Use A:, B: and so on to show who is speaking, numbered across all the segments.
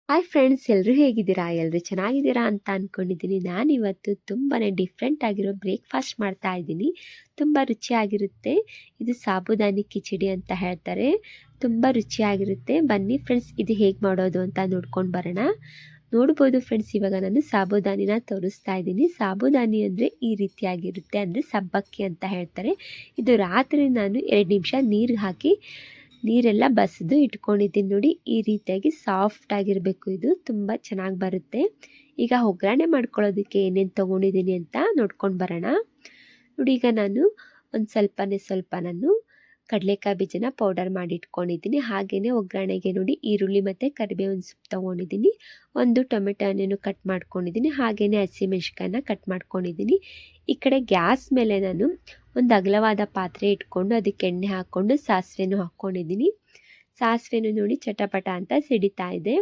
A: Hi friends, ಎಲ್ಲರೂ ಹೇಗಿದ್ದೀರಾ? ಎಲ್ಲರೂ ಚೆನ್ನಾಗಿದ್ದೀರಾ ಅಂತ ಅಂದ್ಕೊಂಡಿದ್ದೀನಿ. ನಾನಿವತ್ತು ತುಂಬಾ ಡಿಫ್ರೆಂಟ್ ಆಗಿರೋ ಬ್ರೇಕ್ಫಾಸ್ಟ್ ಮಾಡ್ತಾ ಇದ್ದೀನಿ. ತುಂಬ ರುಚಿಯಾಗಿರುತ್ತೆ. ಇದು ಸಾಬುದಾನಿ ಕಿಚಡಿ ಅಂತ ಹೇಳ್ತಾರೆ. ತುಂಬ ರುಚಿಯಾಗಿರುತ್ತೆ. ಬನ್ನಿ ಫ್ರೆಂಡ್ಸ್, ಇದು ಹೇಗೆ ಮಾಡೋದು ಅಂತ ನೋಡ್ಕೊಂಡು ಬರೋಣ. ನೋಡ್ಬೋದು ಫ್ರೆಂಡ್ಸ್, ಇವಾಗ ನಾನು ಸಾಬುದಾನಿನ ತೋರಿಸ್ತಾ ಇದ್ದೀನಿ. ಸಾಬುದಾನಿ ಅಂದರೆ ಈ ರೀತಿಯಾಗಿರುತ್ತೆ, ಅಂದರೆ ಸಬ್ಬಕ್ಕಿ ಅಂತ ಹೇಳ್ತಾರೆ. ಇದು ರಾತ್ರಿ ನಾನು 2 ನಿಮಿಷ ನೀರಿಗೆ ಹಾಕಿ ನೀರೆಲ್ಲ ಬಸಿದು ಇಟ್ಕೊಂಡಿದ್ದೀನಿ. ನೋಡಿ, ಈ ರೀತಿಯಾಗಿ ಸಾಫ್ಟ್ ಆಗಿರಬೇಕು. ಇದು ತುಂಬ ಚೆನ್ನಾಗಿ ಬರುತ್ತೆ. ಈಗ ಒಗ್ಗರಣೆ ಮಾಡ್ಕೊಳ್ಳೋದಕ್ಕೆ ಏನೇನು ತೊಗೊಂಡಿದ್ದೀನಿ ಅಂತ ನೋಡ್ಕೊಂಡು ಬರೋಣ. ನೋಡಿ, ಈಗ ನಾನು ಒಂದು ಸ್ವಲ್ಪ ನಾನು ಕಡಲೆಕಾಯಿ ಬೀಜನ ಪೌಡರ್ ಮಾಡಿ ಇಟ್ಕೊಂಡಿದ್ದೀನಿ. ಹಾಗೆಯೇ ಒಗ್ಗರಣೆಗೆ ನೋಡಿ ಈರುಳ್ಳಿ ಮತ್ತು ಕರಿಬೇವಿನ ಸೊಪ್ಪು ತೊಗೊಂಡಿದ್ದೀನಿ. ಒಂದು ಟೊಮೆಟೊ ಹಣ್ಣನ್ನು ಕಟ್ ಮಾಡ್ಕೊಂಡಿದ್ದೀನಿ. ಹಾಗೆಯೇ ಹಸಿಮೆಣ್ಸಿಕಾಯನ್ನ ಕಟ್ ಮಾಡ್ಕೊಂಡಿದ್ದೀನಿ. ಈ ಕಡೆ ಗ್ಯಾಸ್ ಮೇಲೆ ನಾನು ಒಂದು ಅಗಲವಾದ ಪಾತ್ರೆ ಇಟ್ಕೊಂಡು ಅದಕ್ಕೆ ಎಣ್ಣೆ ಹಾಕ್ಕೊಂಡು ಸಾಸಿವೆನೂ ಹಾಕ್ಕೊಂಡಿದ್ದೀನಿ. ಸಾಸಿವೆನೂ ನೋಡಿ ಚಟಪಟ ಅಂತ ಸಿಡಿತಾ ಇದೆ.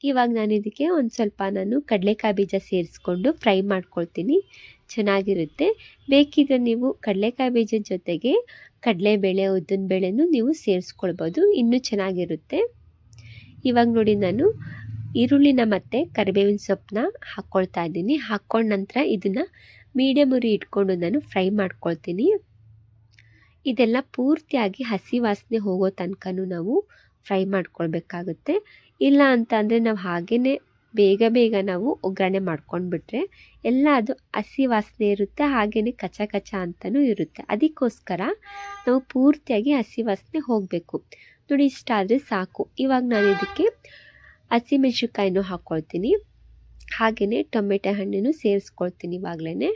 A: ಇವಾಗ ನಾನು ಇದಕ್ಕೆ ಒಂದು ಸ್ವಲ್ಪ ಕಡಲೆಕಾಯಿ ಬೀಜ ಸೇರಿಸ್ಕೊಂಡು ಫ್ರೈ ಮಾಡ್ಕೊಳ್ತೀನಿ. ಚೆನ್ನಾಗಿರುತ್ತೆ. ಬೇಕಿದ್ರೆ ನೀವು ಕಡಲೆಕಾಯಿ ಬೀಜದ ಜೊತೆಗೆ ಕಡಲೆಬೇಳೆ, ಉದ್ದಿನಬೇಳೆನೂ ನೀವು ಸೇರಿಸ್ಕೊಳ್ಬೋದು, ಇನ್ನೂ ಚೆನ್ನಾಗಿರುತ್ತೆ. ಇವಾಗ ನೋಡಿ, ನಾನು ಈರುಳ್ಳಿನ ಮತ್ತು ಕರಿಬೇವಿನ ಸೊಪ್ಪನ್ನ ಹಾಕ್ಕೊಳ್ತಾ ಇದ್ದೀನಿ. ಹಾಕ್ಕೊಂಡ ನಂತರ ಇದನ್ನು ಮೀಡಿಯಮ್ ಉರಿ ಇಟ್ಕೊಂಡು ನಾನು ಫ್ರೈ ಮಾಡ್ಕೊಳ್ತೀನಿ. ಇದೆಲ್ಲ ಪೂರ್ತಿಯಾಗಿ ಹಸಿ ವಾಸನೆ ಹೋಗೋ ತನಕನೂ ನಾವು ಫ್ರೈ ಮಾಡ್ಕೊಳ್ಬೇಕಾಗುತ್ತೆ. ಇಲ್ಲ ಅಂತ ಅಂದರೆ ನಾವು ಹಾಗೇ ಬೇಗ ನಾವು ಒಗ್ಗರಣೆ ಮಾಡ್ಕೊಂಡ್ಬಿಟ್ರೆ ಎಲ್ಲ ಅದು ಹಸಿ ವಾಸನೆ ಇರುತ್ತೆ, ಹಾಗೆಯೇ ಕಚ ಕಚ ಅಂತಲೂ ಇರುತ್ತೆ. ಅದಕ್ಕೋಸ್ಕರ ನಾವು ಪೂರ್ತಿಯಾಗಿ ಹಸಿ ವಾಸನೆ ಹೋಗಬೇಕು. ನೋಡಿ, ಇಷ್ಟ ಆದರೆ ಸಾಕು. ಇವಾಗ ನಾನು ಇದಕ್ಕೆ ಹಸಿಮೆಣ್ಸಿನ್ಕಾಯಿನೂ ಹಾಕ್ಕೊಳ್ತೀನಿ. ಹಾಗೆಯೇ ಟೊಮೆಟೊ ಹಣ್ಣನ್ನು ಸೇರಿಸ್ಕೊಳ್ತೀನಿ ಇವಾಗಲೇ.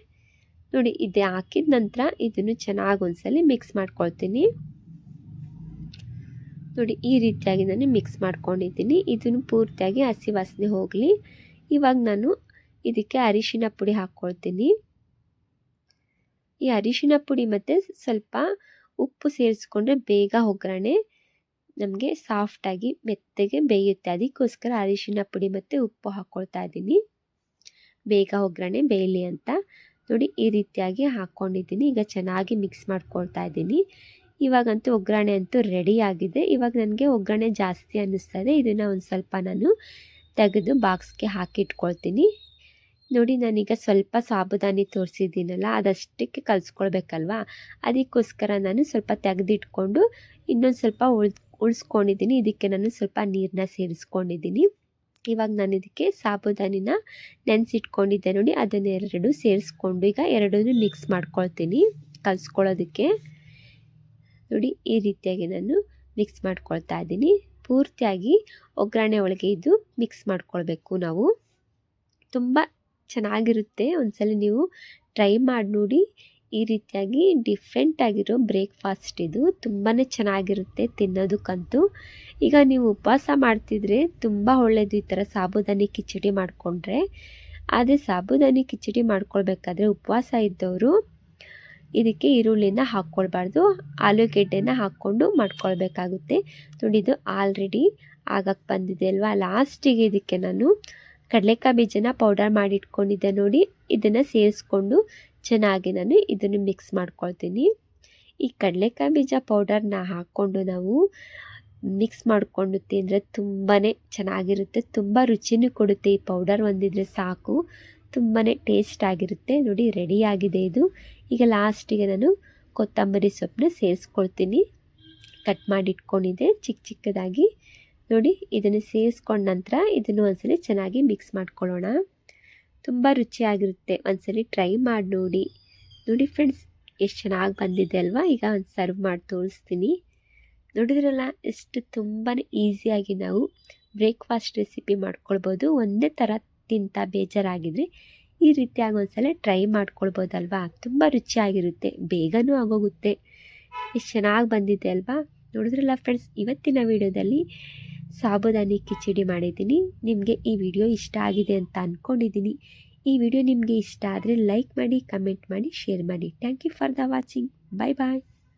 A: ನೋಡಿ, ಇದು ಹಾಕಿದ ನಂತರ ಇದನ್ನು ಚೆನ್ನಾಗಿ ಒಂದ್ಸಲ ಮಿಕ್ಸ್ ಮಾಡ್ಕೊಳ್ತೀನಿ. ನೋಡಿ, ಈ ರೀತಿಯಾಗಿ ನಾನು ಮಿಕ್ಸ್ ಮಾಡ್ಕೊಂಡಿದ್ದೀನಿ. ಇದನ್ನು ಪೂರ್ತಿಯಾಗಿ ಹಸಿ ವಾಸನೆ ಹೋಗಲಿ. ಇವಾಗ ನಾನು ಇದಕ್ಕೆ ಅರಿಶಿನ ಪುಡಿ ಹಾಕ್ಕೊಳ್ತೀನಿ. ಈ ಅರಿಶಿನ ಪುಡಿ ಮತ್ತು ಸ್ವಲ್ಪ ಉಪ್ಪು ಸೇರಿಸ್ಕೊಂಡ್ರೆ ಬೇಗ ಒಗ್ಗರಣೆ ನಮಗೆ ಸಾಫ್ಟಾಗಿ ಮೆತ್ತಗೆ ಬೇಯುತ್ತೆ. ಅದಕ್ಕೋಸ್ಕರ ಅರಿಶಿನ ಪುಡಿ ಮತ್ತು ಉಪ್ಪು ಹಾಕ್ಕೊಳ್ತಾ ಇದ್ದೀನಿ, ಬೇಗ ಒಗ್ಗರಣೆ ಬೇಯಲಿ ಅಂತ. ನೋಡಿ, ಈ ರೀತಿಯಾಗಿ ಹಾಕ್ಕೊಂಡಿದ್ದೀನಿ. ಈಗ ಚೆನ್ನಾಗಿ ಮಿಕ್ಸ್ ಮಾಡ್ಕೊಳ್ತಾ ಇದ್ದೀನಿ. ಇವಾಗಂತೂ ಒಗ್ಗರಣೆ ಅಂತೂ ರೆಡಿ ಆಗಿದೆ. ಇವಾಗ ನನಗೆ ಒಗ್ಗರಣೆ ಜಾಸ್ತಿ ಅನ್ನಿಸ್ತಾ ಇದೆ. ಇದನ್ನು ಒಂದು ಸ್ವಲ್ಪ ನಾನು ತೆಗೆದು ಬಾಕ್ಸ್ಗೆ ಹಾಕಿಟ್ಕೊಳ್ತೀನಿ. ನೋಡಿ, ನಾನೀಗ ಸ್ವಲ್ಪ ಸಾಬುದಾನಿ ತೋರಿಸಿದ್ದೀನಲ್ಲ, ಅದಷ್ಟಕ್ಕೆ ಕಲಿಸ್ಕೊಳ್ಬೇಕಲ್ವ, ಅದಕ್ಕೋಸ್ಕರ ನಾನು ಸ್ವಲ್ಪ ತೆಗೆದಿಟ್ಕೊಂಡು ಇನ್ನೊಂದು ಸ್ವಲ್ಪ ಉಳಿಸ್ಕೊಂಡಿದ್ದೀನಿ. ಇದಕ್ಕೆ ನಾನು ಸ್ವಲ್ಪ ನೀರನ್ನ ಸೇರಿಸ್ಕೊಂಡಿದ್ದೀನಿ. ಇವಾಗ ನಾನು ಇದಕ್ಕೆ ಸಾಬುದಾನಿನ ನೆನೆಸಿಟ್ಕೊಂಡಿದ್ದೆ ನೋಡಿ, ಅದನ್ನೆರಡು ಸೇರಿಸ್ಕೊಂಡು ಈಗ ಎರಡನ್ನೂ ಮಿಕ್ಸ್ ಮಾಡ್ಕೊಳ್ತೀನಿ ಕಲಿಸ್ಕೊಳ್ಳೋದಕ್ಕೆ. ನೋಡಿ, ಈ ರೀತಿಯಾಗಿ ನಾನು ಮಿಕ್ಸ್ ಮಾಡ್ಕೊಳ್ತಾ ಇದ್ದೀನಿ. ಪೂರ್ತಿಯಾಗಿ ಒಗ್ಗರಣೆ ಒಳಗೆ ಇದು ಮಿಕ್ಸ್ ಮಾಡ್ಕೊಳ್ಬೇಕು ನಾವು. ತುಂಬ ಚೆನ್ನಾಗಿರುತ್ತೆ. ಒಂದ್ಸಲ ನೀವು ಟ್ರೈ ಮಾಡಿ ನೋಡಿ. ಈ ರೀತಿಯಾಗಿ ಡಿಫ್ರೆಂಟ್ ಆಗಿರೋ ಬ್ರೇಕ್ಫಾಸ್ಟ್ ಇದು ತುಂಬಾ ಚೆನ್ನಾಗಿರುತ್ತೆ ತಿನ್ನೋದಕ್ಕಂತೂ. ಈಗ ನೀವು ಉಪವಾಸ ಮಾಡ್ತಿದ್ರೆ ತುಂಬ ಒಳ್ಳೆಯದು ಈ ಥರ ಸಾಬುದಾನಿ ಕಿಚಡಿ ಮಾಡಿಕೊಂಡ್ರೆ. ಆದರೆ ಸಾಬುದಾನಿ ಕಿಚಡಿ ಮಾಡ್ಕೊಳ್ಬೇಕಾದ್ರೆ ಉಪವಾಸ ಇದ್ದವರು ಇದಕ್ಕೆ ಈರುಳ್ಳಿನ ಹಾಕ್ಕೊಳ್ಬಾರ್ದು, ಆಲೂಗೆಡ್ಡೆನ ಹಾಕ್ಕೊಂಡು ಮಾಡ್ಕೊಳ್ಬೇಕಾಗುತ್ತೆ. ನೋಡಿ, ಇದು ಆಲ್ರೆಡಿ ಆಗಕ್ಕೆ ಬಂದಿದೆ ಅಲ್ವಾ. ಲಾಸ್ಟಿಗೆ ಇದಕ್ಕೆ ನಾನು ಕಡಲೆಕಾಯಿ ಬೀಜನ ಪೌಡರ್ ಮಾಡಿ ಇಟ್ಕೊಂಡಿದ್ದೆ ನೋಡಿ, ಇದನ್ನು ಸೇರಿಸ್ಕೊಂಡು ಚೆನ್ನಾಗಿ ನಾನು ಇದನ್ನು ಮಿಕ್ಸ್ ಮಾಡ್ಕೊಳ್ತೀನಿ. ಈ ಕಡಲೆಕಾಯಿ ಬೀಜ ಪೌಡರ್ನ ಹಾಕ್ಕೊಂಡು ನಾವು ಮಿಕ್ಸ್ ಮಾಡಿಕೊಂಡು ತಿಂದರೆ ತುಂಬಾ ಚೆನ್ನಾಗಿರುತ್ತೆ. ತುಂಬ ರುಚಿನೂ ಕೊಡುತ್ತೆ. ಈ ಪೌಡರ್ ಒಂದಿದ್ರೆ ಸಾಕು, ತುಂಬಾ ಟೇಸ್ಟ್ ಆಗಿರುತ್ತೆ. ನೋಡಿ, ರೆಡಿಯಾಗಿದೆ ಇದು. ಈಗ ಲಾಸ್ಟಿಗೆ ನಾನು ಕೊತ್ತಂಬರಿ ಸೊಪ್ಪನ್ನ ಸೇರಿಸ್ಕೊಳ್ತೀನಿ. ಕಟ್ ಮಾಡಿ ಇಟ್ಕೊಂಡಿದ್ದೆ ಚಿಕ್ಕದಾಗಿ. ನೋಡಿ, ಇದನ್ನು ಸೇರಿಸ್ಕೊಂಡ ನಂತರ ಇದನ್ನು ಒಂದ್ಸಲಿ ಚೆನ್ನಾಗಿ ಮಿಕ್ಸ್ ಮಾಡ್ಕೊಳ್ಳೋಣ. ತುಂಬ ರುಚಿಯಾಗಿರುತ್ತೆ. ಒಂದ್ಸಲಿ ಟ್ರೈ ಮಾಡಿ ನೋಡಿ. ನೋಡಿ ಫ್ರೆಂಡ್ಸ್, ಎಷ್ಟು ಚೆನ್ನಾಗಿ ಬಂದಿದೆ ಅಲ್ವಾ. ಈಗ ಒಂದು ಸರ್ವ್ ಮಾಡಿ ತೋರಿಸ್ತೀನಿ. ನೋಡಿದ್ರಲ್ಲ, ಎಷ್ಟು ತುಂಬಾ ಈಸಿಯಾಗಿ ನಾವು ಬ್ರೇಕ್ಫಾಸ್ಟ್ ರೆಸಿಪಿ ಮಾಡ್ಕೊಳ್ಬೋದು. ಒಂದೇ ಥರ ತಿಂತ ಬೇಜಾರಾಗಿದ್ರೆ ಈ ರೀತಿಯಾಗಿ ಒಂದ್ಸಲ ಟ್ರೈ ಮಾಡ್ಕೊಳ್ಬೋದಲ್ವಾ. ತುಂಬ ರುಚಿಯಾಗಿರುತ್ತೆ, ಬೇಗನೂ ಆಗೋಗುತ್ತೆ. ಎಷ್ಟು ಚೆನ್ನಾಗಿ ಬಂದಿದೆ ಅಲ್ವಾ. ನೋಡಿದ್ರಲ್ಲ ಫ್ರೆಂಡ್ಸ್, ಇವತ್ತಿನ ವಿಡಿಯೋದಲ್ಲಿ ಸಾಬುದಾನಿ ಕಿಚಡಿ ಮಾಡಿದ್ದೀನಿ. ನಿಮಗೆ ಈ ವಿಡಿಯೋ ಇಷ್ಟ ಆಗಿದೆ ಅಂತ ಅಂದ್ಕೊಂಡಿದ್ದೀನಿ. ಈ ವಿಡಿಯೋ ನಿಮಗೆ ಇಷ್ಟ ಆದರೆ ಲೈಕ್ ಮಾಡಿ, ಕಮೆಂಟ್ ಮಾಡಿ, ಶೇರ್ ಮಾಡಿ. Thank you for the watching. Bye bye.